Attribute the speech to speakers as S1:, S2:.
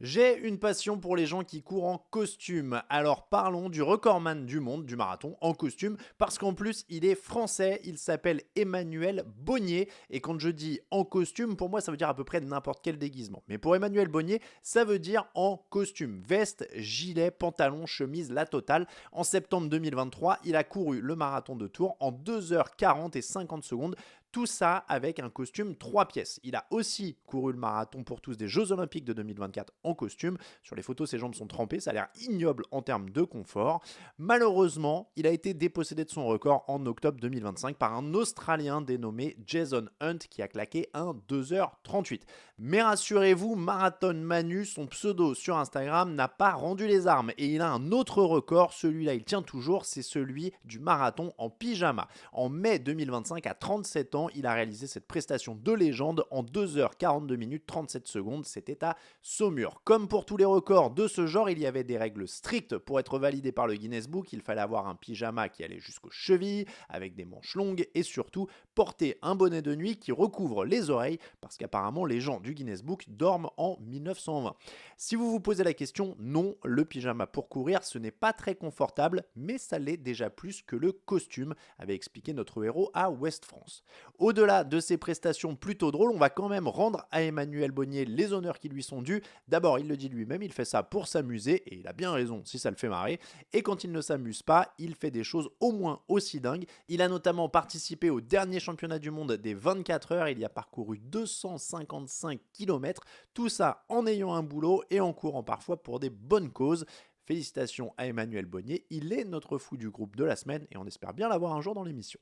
S1: J'ai une passion pour les gens qui courent en costume. Alors parlons du recordman du monde du marathon en costume, parce qu'en plus il est français, il s'appelle Emmanuel Bonnier. Et quand je dis en costume, pour moi ça veut dire à peu près n'importe quel déguisement. Mais pour Emmanuel Bonnier, ça veut dire en costume. Veste, gilet, pantalon, chemise, la totale. En septembre 2023, il a couru le marathon de Tours en 2h40 et 50 secondes. Tout ça avec un costume 3 pièces. Il a aussi couru le marathon pour tous des Jeux Olympiques de 2024 en costume. Sur les photos, ses jambes sont trempées, ça a l'air ignoble en termes de confort. Malheureusement, il a été dépossédé de son record en octobre 2025 par un Australien dénommé Jason Hunt qui a claqué un 2h38. Mais rassurez-vous, Marathon Manu, son pseudo sur Instagram, n'a pas rendu les armes et il a un autre record, celui-là il tient toujours, c'est celui du marathon en pyjama. En mai 2025, à 37 ans, il a réalisé cette prestation de légende en 2h42 minutes 37 secondes. C'était à Saumur. Comme pour tous les records de ce genre, il y avait des règles strictes pour être validé par le Guinness Book. Il fallait avoir un pyjama qui allait jusqu'aux chevilles, avec des manches longues et surtout porter un bonnet de nuit qui recouvre les oreilles parce qu'apparemment les gens du Guinness Book dorment en 1920. Si vous vous posez la question, non, le pyjama pour courir, ce n'est pas très confortable, mais ça l'est déjà plus que le costume, avait expliqué notre héros à Ouest France. Au-delà de ses prestations plutôt drôles, on va quand même rendre à Emmanuel Bonnier les honneurs qui lui sont dus. D'abord, il le dit lui-même, il fait ça pour s'amuser, et il a bien raison si ça le fait marrer. Et quand il ne s'amuse pas, il fait des choses au moins aussi dingues. Il a notamment participé au dernier championnat du monde des 24 heures, il y a parcouru 255 km, tout ça en ayant un boulot et en courant parfois pour des bonnes causes. Félicitations à Emmanuel Bonnier, il est notre fou du groupe de la semaine et on espère bien l'avoir un jour dans l'émission.